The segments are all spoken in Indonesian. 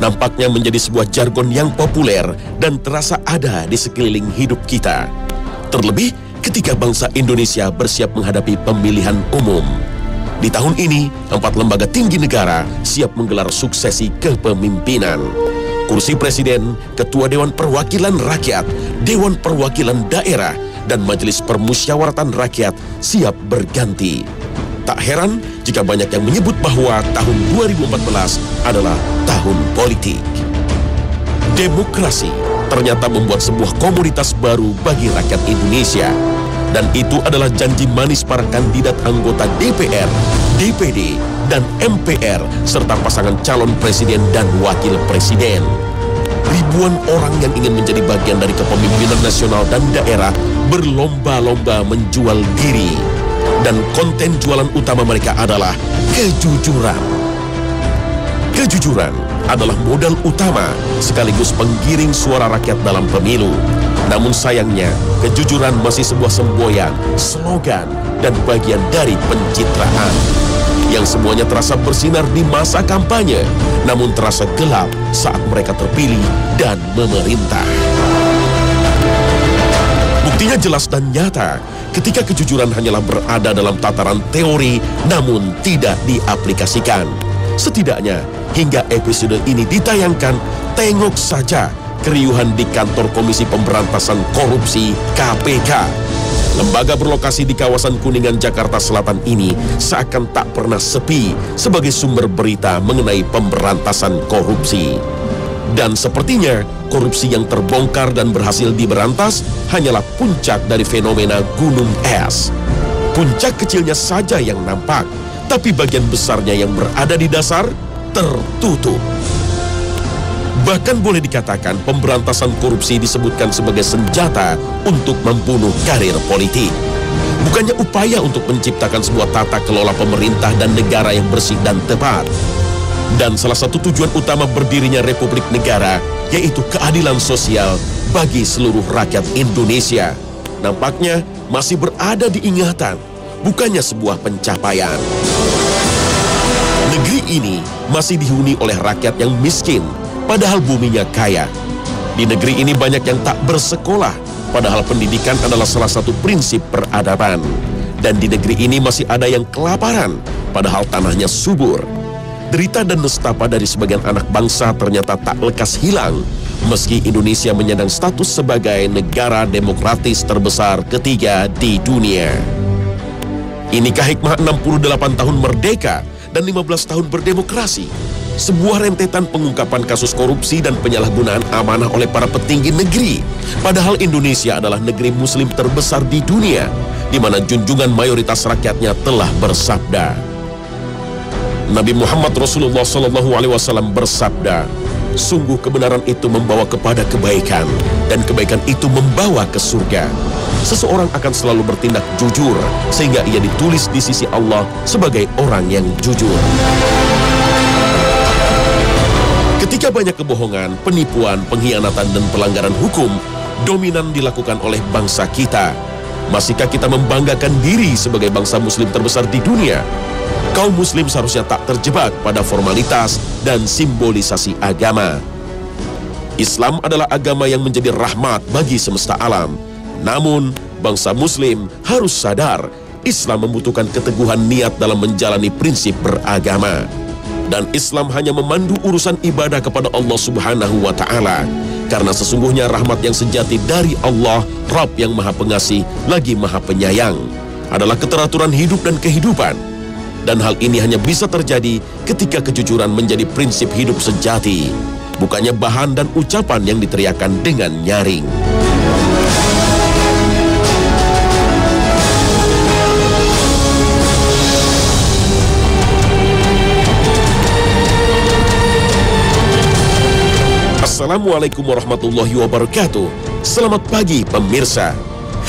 nampaknya menjadi sebuah jargon yang populer dan terasa ada di sekeliling hidup kita. Terlebih ketika bangsa Indonesia bersiap menghadapi pemilihan umum. Di tahun ini, 4 lembaga tinggi negara siap menggelar suksesi kepemimpinan. Kursi Presiden, Ketua Dewan Perwakilan Rakyat, Dewan Perwakilan Daerah, dan Majelis Permusyawaratan Rakyat siap berganti. Tak heran jika banyak yang menyebut bahwa tahun 2014 adalah tahun politik. Demokrasi ternyata membuat sebuah komoditas baru bagi rakyat Indonesia. Dan itu adalah janji manis para kandidat anggota DPR, DPD, dan MPR, serta pasangan calon presiden dan wakil presiden. Ribuan orang yang ingin menjadi bagian dari kepemimpinan nasional dan daerah berlomba-lomba menjual diri. Dan konten jualan utama mereka adalah kejujuran. Kejujuran adalah modal utama sekaligus penggiring suara rakyat dalam pemilu. Namun sayangnya, kejujuran masih sebuah semboyan, slogan, dan bagian dari pencitraan. Yang semuanya terasa bersinar di masa kampanye, namun terasa gelap saat mereka terpilih dan memerintah. Buktinya jelas dan nyata ketika kejujuran hanyalah berada dalam tataran teori namun tidak diaplikasikan. Setidaknya hingga episode ini ditayangkan, tengok saja keriuhan di kantor Komisi Pemberantasan Korupsi KPK. Lembaga berlokasi di kawasan Kuningan, Jakarta Selatan ini seakan tak pernah sepi sebagai sumber berita mengenai pemberantasan korupsi. Dan sepertinya korupsi yang terbongkar dan berhasil diberantas hanyalah puncak dari fenomena gunung es. Puncak kecilnya saja yang nampak, tapi bagian besarnya yang berada di dasar tertutup. Bahkan boleh dikatakan pemberantasan korupsi disebutkan sebagai senjata untuk membunuh karir politik. Bukannya upaya untuk menciptakan sebuah tata kelola pemerintah dan negara yang bersih dan tepat. Dan salah satu tujuan utama berdirinya Republik Negara yaitu keadilan sosial bagi seluruh rakyat Indonesia. Nampaknya masih berada di ingatan, bukannya sebuah pencapaian. Negeri ini masih dihuni oleh rakyat yang miskin, padahal buminya kaya. Di negeri ini banyak yang tak bersekolah, padahal pendidikan adalah salah satu prinsip peradaban. Dan di negeri ini masih ada yang kelaparan, padahal tanahnya subur. Derita dan nestapa dari sebagian anak bangsa ternyata tak lekas hilang, meski Indonesia menyandang status sebagai negara demokratis terbesar ketiga di dunia. Inikah hikmah 68 tahun merdeka dan 15 tahun berdemokrasi? Sebuah rentetan pengungkapan kasus korupsi dan penyalahgunaan amanah oleh para petinggi negeri. Padahal Indonesia adalah negeri muslim terbesar di dunia, di mana junjungan mayoritas rakyatnya telah bersabda. Nabi Muhammad Rasulullah SAW bersabda, sungguh kebenaran itu membawa kepada kebaikan, dan kebaikan itu membawa ke surga. Seseorang akan selalu bertindak jujur, sehingga ia ditulis di sisi Allah sebagai orang yang jujur. Ketika banyak kebohongan, penipuan, pengkhianatan, dan pelanggaran hukum dominan dilakukan oleh bangsa kita, masihkah kita membanggakan diri sebagai bangsa muslim terbesar di dunia? Kaum muslim seharusnya tak terjebak pada formalitas dan simbolisasi agama. Islam adalah agama yang menjadi rahmat bagi semesta alam. Namun, bangsa muslim harus sadar, Islam membutuhkan keteguhan niat dalam menjalani prinsip beragama. Dan Islam hanya memandu urusan ibadah kepada Allah Subhanahu wa Ta'ala. Karena sesungguhnya rahmat yang sejati dari Allah, Rabb yang Maha Pengasih lagi Maha Penyayang, adalah keteraturan hidup dan kehidupan. Dan hal ini hanya bisa terjadi ketika kejujuran menjadi prinsip hidup sejati, bukannya bahan dan ucapan yang diteriakan dengan nyaring. Assalamualaikum warahmatullahi wabarakatuh. Selamat pagi pemirsa.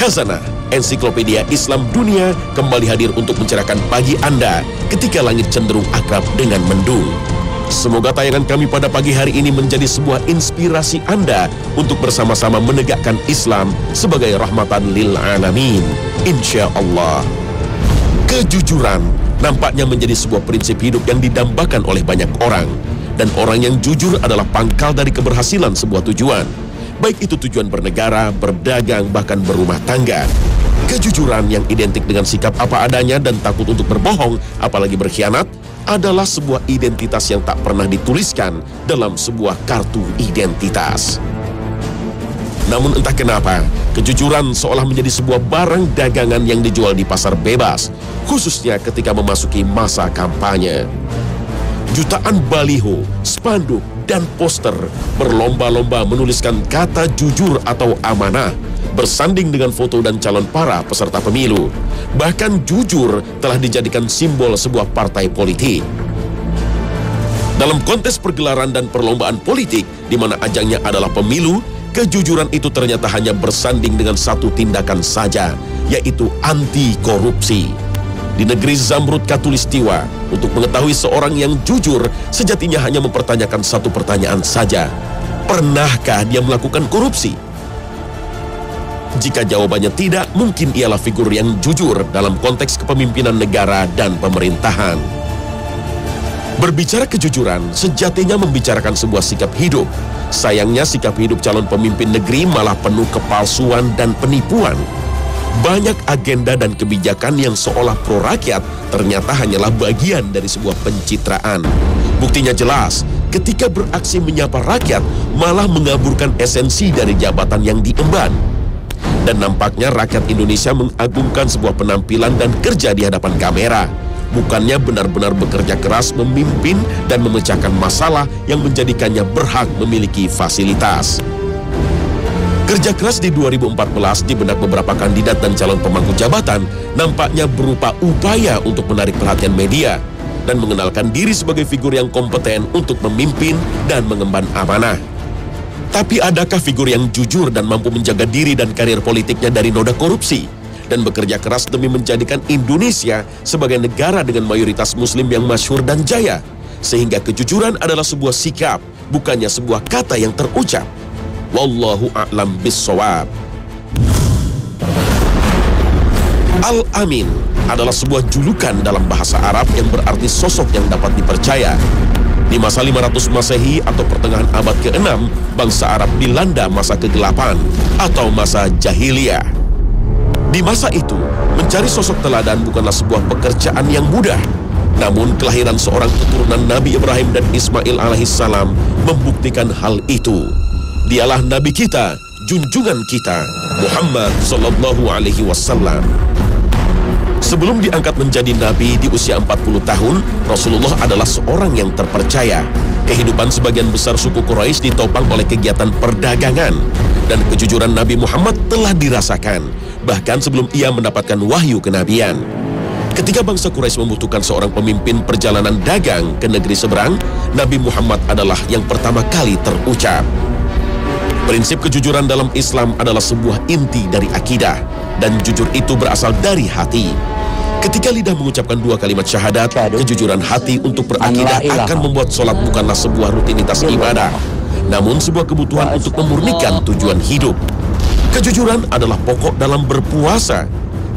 Khazanah Ensiklopedia Islam Dunia kembali hadir untuk mencerahkan pagi Anda ketika langit cenderung akrab dengan mendung. Semoga tayangan kami pada pagi hari ini menjadi sebuah inspirasi Anda untuk bersama-sama menegakkan Islam sebagai rahmatan lil alamin. Insya Allah. Kejujuran nampaknya menjadi sebuah prinsip hidup yang didambakan oleh banyak orang. Dan orang yang jujur adalah pangkal dari keberhasilan sebuah tujuan. Baik itu tujuan bernegara, berdagang, bahkan berumah tangga. Kejujuran yang identik dengan sikap apa adanya dan takut untuk berbohong, apalagi berkhianat, adalah sebuah identitas yang tak pernah dituliskan dalam sebuah kartu identitas. Namun entah kenapa, kejujuran seolah menjadi sebuah barang dagangan yang dijual di pasar bebas, khususnya ketika memasuki masa kampanye. Jutaan baliho, spanduk, dan poster berlomba-lomba menuliskan kata jujur atau amanah, bersanding dengan foto dan calon para peserta pemilu. Bahkan jujur telah dijadikan simbol sebuah partai politik. Dalam kontes pergelaran dan perlombaan politik, di mana ajangnya adalah pemilu, kejujuran itu ternyata hanya bersanding dengan satu tindakan saja, yaitu anti korupsi. Di negeri Zamrud Khatulistiwa, untuk mengetahui seorang yang jujur, sejatinya hanya mempertanyakan satu pertanyaan saja. Pernahkah dia melakukan korupsi? Jika jawabannya tidak, mungkin ialah figur yang jujur dalam konteks kepemimpinan negara dan pemerintahan. Berbicara kejujuran, sejatinya membicarakan sebuah sikap hidup. Sayangnya sikap hidup calon pemimpin negeri malah penuh kepalsuan dan penipuan. Banyak agenda dan kebijakan yang seolah pro rakyat ternyata hanyalah bagian dari sebuah pencitraan. Buktinya jelas, ketika beraksi menyapa rakyat malah mengaburkan esensi dari jabatan yang diemban. Dan nampaknya rakyat Indonesia mengagungkan sebuah penampilan dan kerja di hadapan kamera, bukannya benar-benar bekerja keras memimpin dan memecahkan masalah yang menjadikannya berhak memiliki fasilitas. Kerja keras di 2014 di benak beberapa kandidat dan calon pemangku jabatan nampaknya berupa upaya untuk menarik perhatian media dan mengenalkan diri sebagai figur yang kompeten untuk memimpin dan mengemban amanah. Tapi adakah figur yang jujur dan mampu menjaga diri dan karir politiknya dari noda korupsi dan bekerja keras demi menjadikan Indonesia sebagai negara dengan mayoritas muslim yang masyhur dan jaya, sehingga kejujuran adalah sebuah sikap, bukannya sebuah kata yang terucap? Wallahu a'lam bissawab. Al-Amin adalah sebuah julukan dalam bahasa Arab yang berarti sosok yang dapat dipercaya. Di masa 500 Masehi atau pertengahan abad ke-6, bangsa Arab dilanda masa kegelapan atau masa jahiliyah. Di masa itu, mencari sosok teladan bukanlah sebuah pekerjaan yang mudah. Namun kelahiran seorang keturunan Nabi Ibrahim dan Ismail alaihissalam membuktikan hal itu. Dialah Nabi kita, junjungan kita, Muhammad sallallahu alaihi wasallam. Sebelum diangkat menjadi Nabi di usia 40 tahun, Rasulullah adalah seorang yang terpercaya. Kehidupan sebagian besar suku Quraisy ditopang oleh kegiatan perdagangan, dan kejujuran Nabi Muhammad telah dirasakan, bahkan sebelum ia mendapatkan wahyu kenabian. Ketika bangsa Quraisy membutuhkan seorang pemimpin perjalanan dagang ke negeri seberang, Nabi Muhammad adalah yang pertama kali terucap. Prinsip kejujuran dalam Islam adalah sebuah inti dari akidah, dan jujur itu berasal dari hati. Ketika lidah mengucapkan dua kalimat syahadat, kejujuran hati untuk berakidah akan membuat sholat bukanlah sebuah rutinitas ibadah, namun sebuah kebutuhan untuk memurnikan tujuan hidup. Kejujuran adalah pokok dalam berpuasa,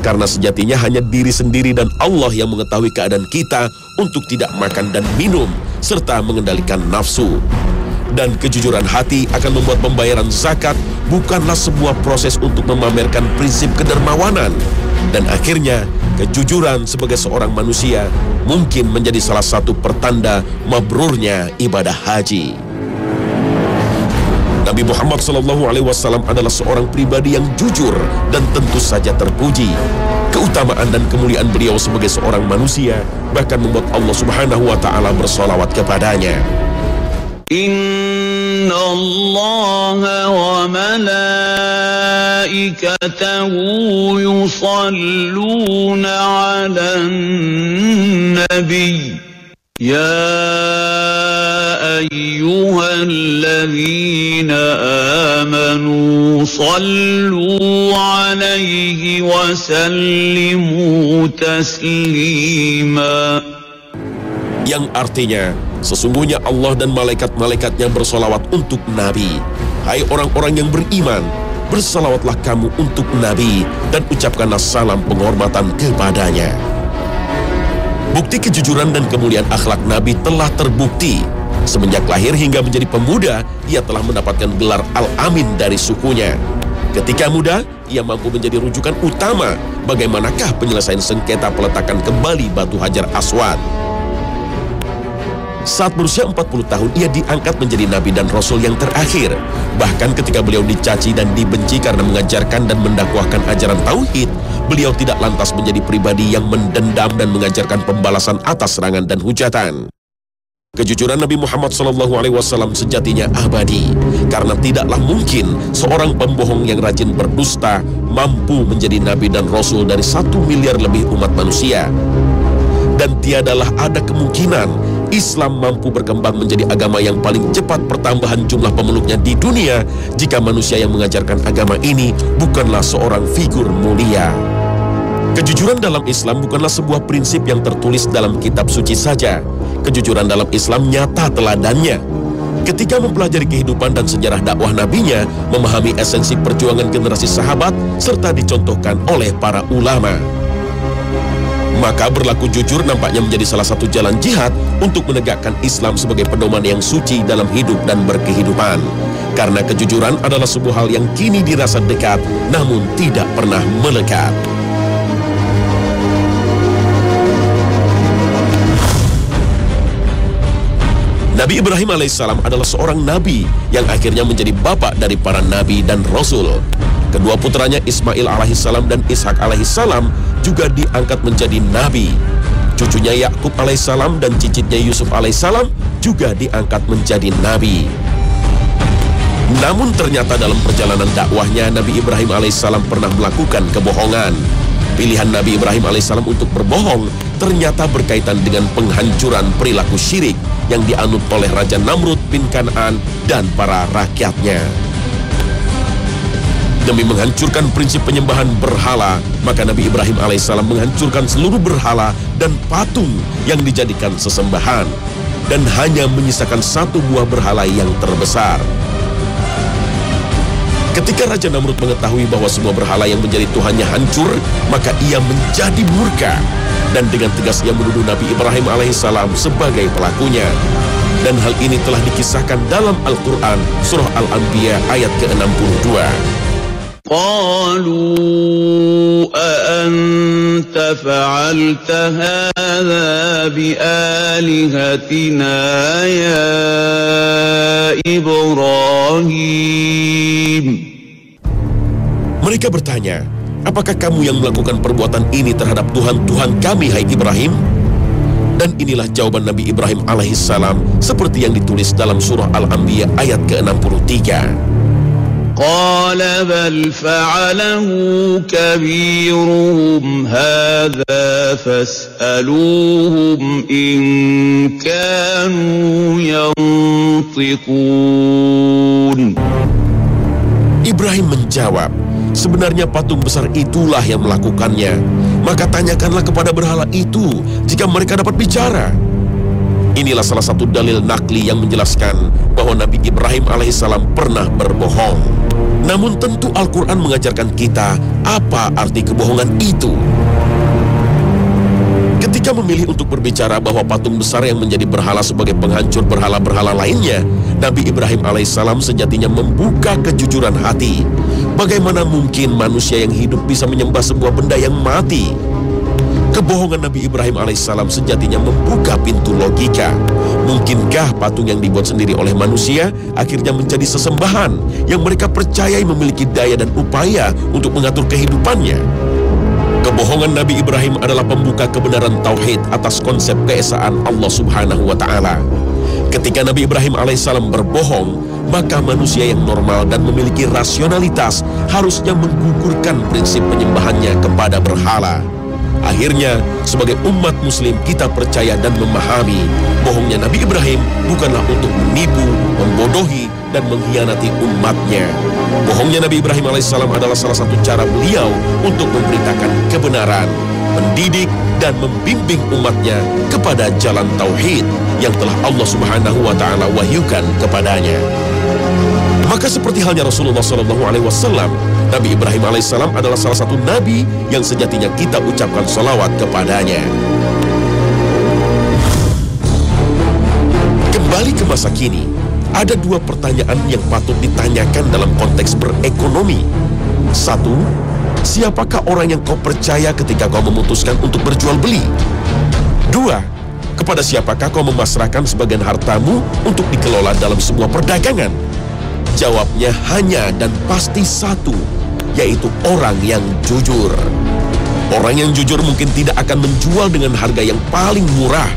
karena sejatinya hanya diri sendiri dan Allah yang mengetahui keadaan kita untuk tidak makan dan minum, serta mengendalikan nafsu. Dan kejujuran hati akan membuat pembayaran zakat bukanlah sebuah proses untuk memamerkan prinsip kedermawanan. Dan akhirnya, kejujuran sebagai seorang manusia mungkin menjadi salah satu pertanda mabrurnya ibadah haji. Nabi Muhammad SAW adalah seorang pribadi yang jujur dan tentu saja terpuji. Keutamaan dan kemuliaan beliau sebagai seorang manusia bahkan membuat Allah Subhanahu wa Ta'ala bersolawat kepadanya. إن الله وملائكته يصلون على النبي يا أيها الذين آمنوا صلوا عليه وسلموا تسليما. Yang artinya, sesungguhnya Allah dan malaikat-malaikatnya bersolawat untuk Nabi. Hai orang-orang yang beriman, bersolawatlah kamu untuk Nabi dan ucapkanlah salam penghormatan kepadanya. Bukti kejujuran dan kemuliaan akhlak Nabi telah terbukti. Semenjak lahir hingga menjadi pemuda, ia telah mendapatkan gelar Al-Amin dari sukunya. Ketika muda, ia mampu menjadi rujukan utama bagaimanakah penyelesaian sengketa peletakan kembali batu Hajar Aswad. Saat berusia 40 tahun, ia diangkat menjadi nabi dan rasul yang terakhir. Bahkan ketika beliau dicaci dan dibenci karena mengajarkan dan mendakwahkan ajaran tauhid, beliau tidak lantas menjadi pribadi yang mendendam dan mengajarkan pembalasan atas serangan dan hujatan. Kejujuran Nabi Muhammad SAW sejatinya abadi, karena tidaklah mungkin seorang pembohong yang rajin berdusta mampu menjadi nabi dan rasul dari 1 miliar lebih umat manusia. Dan tiadalah ada kemungkinan Islam mampu berkembang menjadi agama yang paling cepat pertambahan jumlah pemeluknya di dunia jika manusia yang mengajarkan agama ini bukanlah seorang figur mulia. Kejujuran dalam Islam bukanlah sebuah prinsip yang tertulis dalam kitab suci saja. Kejujuran dalam Islam nyata teladannya. Ketika mempelajari kehidupan dan sejarah dakwah nabinya, memahami esensi perjuangan generasi sahabat, serta dicontohkan oleh para ulama. Maka berlaku jujur nampaknya menjadi salah satu jalan jihad untuk menegakkan Islam sebagai pedoman yang suci dalam hidup dan berkehidupan. Karena kejujuran adalah sebuah hal yang kini dirasa dekat, namun tidak pernah melekat. Nabi Ibrahim alaihissalam adalah seorang nabi yang akhirnya menjadi bapak dari para nabi dan rasul. Kedua putranya Ismail alaihissalam dan Ishak alaihissalam juga diangkat menjadi nabi. Cucunya Yakub alaihissalam dan cicitnya Yusuf alaihissalam juga diangkat menjadi nabi. Namun ternyata dalam perjalanan dakwahnya Nabi Ibrahim alaihissalam pernah melakukan kebohongan. Pilihan Nabi Ibrahim alaihissalam untuk berbohong ternyata berkaitan dengan penghancuran perilaku syirik yang dianut oleh Raja Namrud bin Kan'an dan para rakyatnya. Demi menghancurkan prinsip penyembahan berhala, maka Nabi Ibrahim alaihissalam menghancurkan seluruh berhala dan patung yang dijadikan sesembahan, dan hanya menyisakan satu buah berhala yang terbesar. Ketika Raja Namrud mengetahui bahwa semua berhala yang menjadi Tuhannya hancur, maka ia menjadi murka dan dengan tegas ia menuduh Nabi Ibrahim alaihissalam sebagai pelakunya. Dan hal ini telah dikisahkan dalam Al-Quran, Surah Al-Anbiya ayat ke-62. قالوا أأنت فعلت هذا بآلهتنا يا إبراهيم. Mereka bertanya, apakah kamu yang melakukan perbuatan ini terhadap Tuhan-Tuhan kami, hai Ibrahim? Dan inilah jawaban Nabi Ibrahim alaihissalam seperti yang ditulis dalam surah Al-Anbiya ayat ke-63. قال بل فعله كبيرهم هذا فاسألوهم إن كانوا ينطقون. Ibrahim menjawab, sebenarnya patung besar itulah yang melakukannya. Maka tanyakanlah kepada berhala itu jika mereka dapat bicara. Inilah salah satu dalil nakli yang menjelaskan bahwa Nabi Ibrahim alaihissalam pernah berbohong. Namun tentu Al-Quran mengajarkan kita apa arti kebohongan itu. Ketika memilih untuk berbicara bahwa patung besar yang menjadi berhala sebagai penghancur berhala-berhala lainnya, Nabi Ibrahim alaihissalam sejatinya membuka kejujuran hati. Bagaimana mungkin manusia yang hidup bisa menyembah sebuah benda yang mati? Kebohongan Nabi Ibrahim alaihissalam sejatinya membuka pintu logika. Mungkinkah patung yang dibuat sendiri oleh manusia akhirnya menjadi sesembahan yang mereka percayai memiliki daya dan upaya untuk mengatur kehidupannya? Kebohongan Nabi Ibrahim adalah pembuka kebenaran tauhid atas konsep keesaan Allah Subhanahu wa Ta'ala. Ketika Nabi Ibrahim alaihissalam berbohong, maka manusia yang normal dan memiliki rasionalitas harusnya menggugurkan prinsip penyembahannya kepada berhala. Akhirnya, sebagai umat muslim kita percaya dan memahami bohongnya Nabi Ibrahim bukanlah untuk menipu, membodohi, dan mengkhianati umatnya. Bohongnya Nabi Ibrahim alaihissalam adalah salah satu cara beliau untuk memberitakan kebenaran, mendidik, dan membimbing umatnya kepada jalan tauhid yang telah Allah Subhanahu wa Ta'ala wahyukan kepadanya. Maka seperti halnya Rasulullah SAW, Nabi Ibrahim alaihissalam adalah salah satu nabi yang sejatinya kita ucapkan salawat kepadanya. Kembali ke masa kini, ada dua pertanyaan yang patut ditanyakan dalam konteks berekonomi. Satu, siapakah orang yang kau percaya ketika kau memutuskan untuk berjual beli? Dua, kepada siapakah kau memasrahkan sebagian hartamu untuk dikelola dalam sebuah perdagangan? Jawabnya hanya dan pasti satu, yaitu orang yang jujur. Orang yang jujur mungkin tidak akan menjual dengan harga yang paling murah.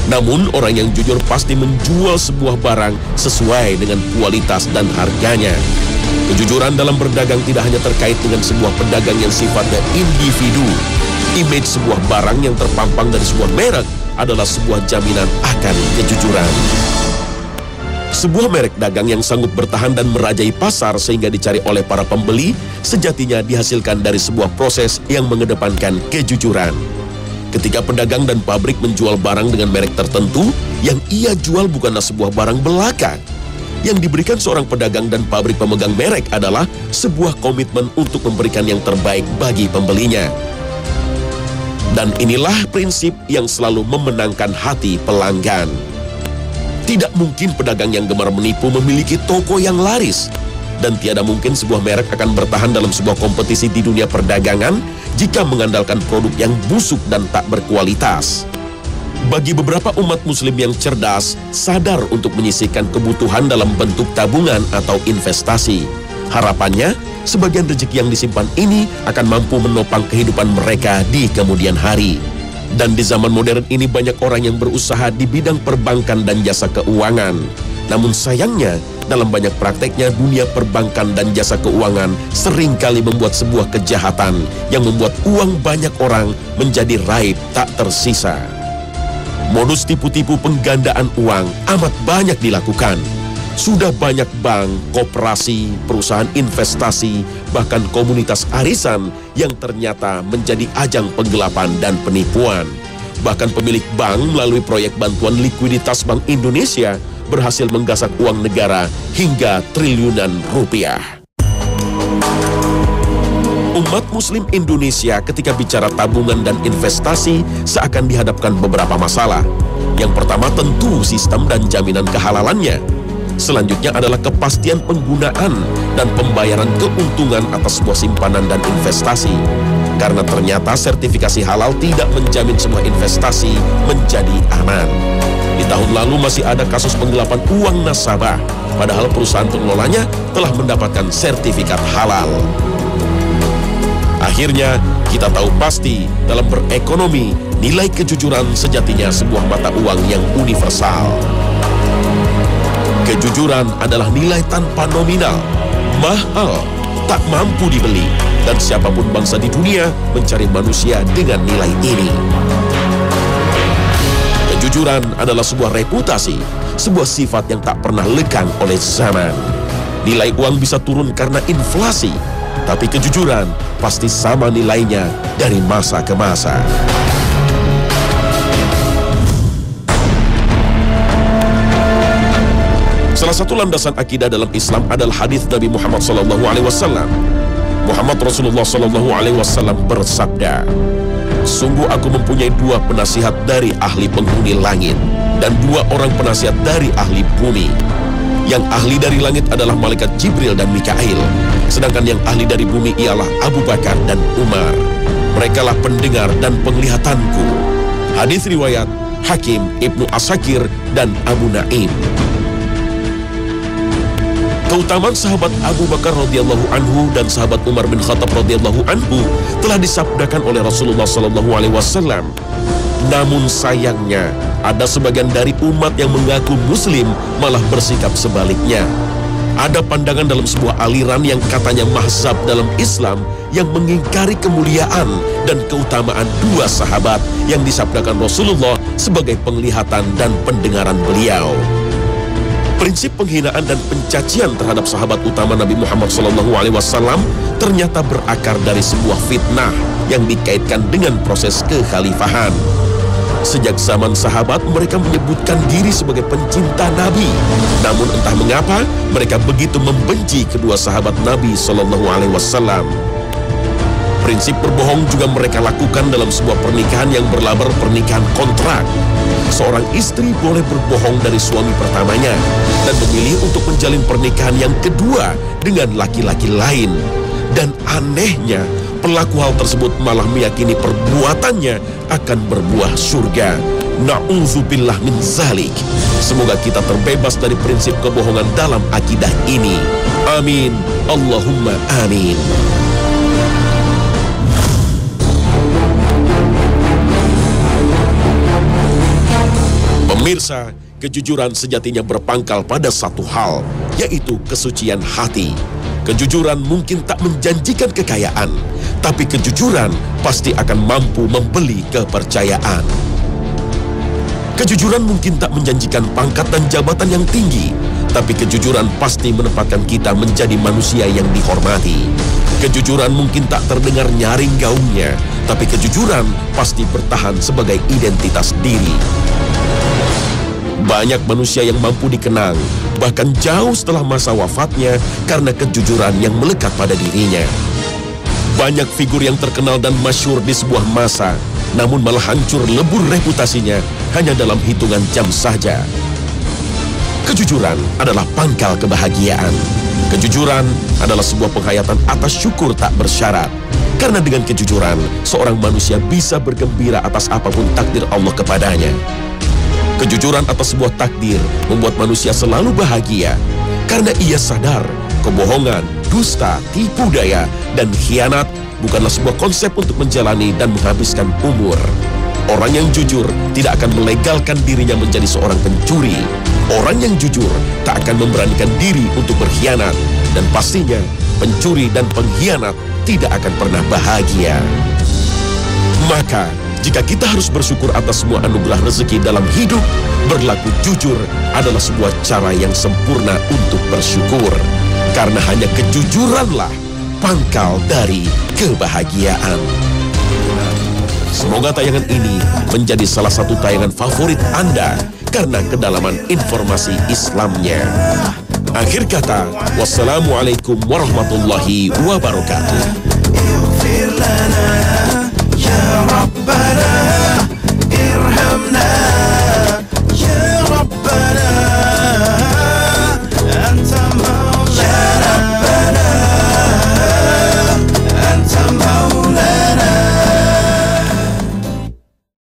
Namun orang yang jujur pasti menjual sebuah barang sesuai dengan kualitas dan harganya. Kejujuran dalam berdagang tidak hanya terkait dengan sebuah pedagang yang sifatnya individu. Image sebuah barang yang terpampang dari sebuah merek adalah sebuah jaminan akan kejujuran. Sebuah merek dagang yang sanggup bertahan dan merajai pasar sehingga dicari oleh para pembeli, sejatinya dihasilkan dari sebuah proses yang mengedepankan kejujuran. Ketika pedagang dan pabrik menjual barang dengan merek tertentu, yang ia jual bukanlah sebuah barang belaka. Yang diberikan seorang pedagang dan pabrik pemegang merek adalah sebuah komitmen untuk memberikan yang terbaik bagi pembelinya. Dan inilah prinsip yang selalu memenangkan hati pelanggan. Tidak mungkin pedagang yang gemar menipu memiliki toko yang laris. Dan tiada mungkin sebuah merek akan bertahan dalam sebuah kompetisi di dunia perdagangan jika mengandalkan produk yang busuk dan tak berkualitas. Bagi beberapa umat muslim yang cerdas, sadar untuk menyisihkan kebutuhan dalam bentuk tabungan atau investasi. Harapannya, sebagian rezeki yang disimpan ini akan mampu menopang kehidupan mereka di kemudian hari. Dan di zaman modern ini banyak orang yang berusaha di bidang perbankan dan jasa keuangan. Namun sayangnya, dalam banyak prakteknya dunia perbankan dan jasa keuangan seringkali membuat sebuah kejahatan yang membuat uang banyak orang menjadi raib tak tersisa. Modus tipu-tipu penggandaan uang amat banyak dilakukan. Sudah banyak bank, koperasi, perusahaan investasi, bahkan komunitas arisan yang ternyata menjadi ajang penggelapan dan penipuan. Bahkan pemilik bank melalui proyek bantuan likuiditas Bank Indonesia berhasil menggasak uang negara hingga triliunan rupiah. Umat muslim Indonesia ketika bicara tabungan dan investasi seakan dihadapkan beberapa masalah. Yang pertama tentu sistem dan jaminan kehalalannya. Selanjutnya adalah kepastian penggunaan dan pembayaran keuntungan atas sebuah simpanan dan investasi. Karena ternyata sertifikasi halal tidak menjamin semua investasi menjadi aman. Di tahun lalu masih ada kasus penggelapan uang nasabah, padahal perusahaan pengelolanya telah mendapatkan sertifikat halal. Akhirnya, kita tahu pasti dalam berekonomi, nilai kejujuran sejatinya sebuah mata uang yang universal. Kejujuran adalah nilai tanpa nominal, mahal, tak mampu dibeli, dan siapapun bangsa di dunia mencari manusia dengan nilai ini. Kejujuran adalah sebuah reputasi, sebuah sifat yang tak pernah lekang oleh zaman. Nilai uang bisa turun karena inflasi, tapi kejujuran pasti sama nilainya dari masa ke masa. Salah satu landasan akidah dalam Islam adalah hadis Nabi Muhammad SAW. Muhammad Rasulullah SAW bersabda, "Sungguh aku mempunyai dua penasihat dari ahli penghuni langit dan dua orang penasihat dari ahli bumi. Yang ahli dari langit adalah malaikat Jibril dan Mikail, sedangkan yang ahli dari bumi ialah Abu Bakar dan Umar. Merekalah pendengar dan penglihatanku." Hadis riwayat Hakim, Ibnu Asakir, dan Abu Naim. Keutamaan sahabat Abu Bakar radhiyallahu anhu dan sahabat Umar bin Khattab radhiyallahu anhu telah disabdakan oleh Rasulullah SAW. Namun sayangnya, ada sebagian dari umat yang mengaku muslim malah bersikap sebaliknya. Ada pandangan dalam sebuah aliran yang katanya mazhab dalam Islam yang mengingkari kemuliaan dan keutamaan dua sahabat yang disabdakan Rasulullah sebagai penglihatan dan pendengaran beliau. Prinsip penghinaan dan pencacian terhadap sahabat utama Nabi Muhammad SAW ternyata berakar dari sebuah fitnah yang dikaitkan dengan proses kekhalifahan. Sejak zaman sahabat, mereka menyebutkan diri sebagai pencinta Nabi. Namun entah mengapa, mereka begitu membenci kedua sahabat Nabi SAW. Prinsip berbohong juga mereka lakukan dalam sebuah pernikahan yang berlamar pernikahan kontrak. Seorang istri boleh berbohong dari suami pertamanya dan memilih untuk menjalin pernikahan yang kedua dengan laki-laki lain. Dan anehnya, pelaku hal tersebut malah meyakini perbuatannya akan berbuah surga. Na'udzubillah min zalik. Semoga kita terbebas dari prinsip kebohongan dalam akidah ini. Amin. Allahumma amin. Pemirsa, kejujuran sejatinya berpangkal pada satu hal, yaitu kesucian hati. Kejujuran mungkin tak menjanjikan kekayaan, tapi kejujuran pasti akan mampu membeli kepercayaan. Kejujuran mungkin tak menjanjikan pangkat dan jabatan yang tinggi, tapi kejujuran pasti menempatkan kita menjadi manusia yang dihormati. Kejujuran mungkin tak terdengar nyaring gaungnya, tapi kejujuran pasti bertahan sebagai identitas diri. Banyak manusia yang mampu dikenang, bahkan jauh setelah masa wafatnya karena kejujuran yang melekat pada dirinya. Banyak figur yang terkenal dan masyhur di sebuah masa, namun malah hancur lebur reputasinya hanya dalam hitungan jam saja. Kejujuran adalah pangkal kebahagiaan. Kejujuran adalah sebuah penghayatan atas syukur tak bersyarat. Karena dengan kejujuran, seorang manusia bisa bergembira atas apapun takdir Allah kepadanya. Kejujuran atas sebuah takdir membuat manusia selalu bahagia karena ia sadar kebohongan, dusta, tipu daya, dan khianat bukanlah sebuah konsep untuk menjalani dan menghabiskan umur. Orang yang jujur tidak akan melegalkan dirinya menjadi seorang pencuri. Orang yang jujur tak akan memberanikan diri untuk berkhianat, dan pastinya pencuri dan pengkhianat tidak akan pernah bahagia. Maka jika kita harus bersyukur atas semua anugerah rezeki dalam hidup, berlaku jujur adalah sebuah cara yang sempurna untuk bersyukur. Karena hanya kejujuranlah pangkal dari kebahagiaan. Semoga tayangan ini menjadi salah satu tayangan favorit Anda karena kedalaman informasi Islamnya. Akhir kata, wassalamualaikum warahmatullahi wabarakatuh. يا ربنا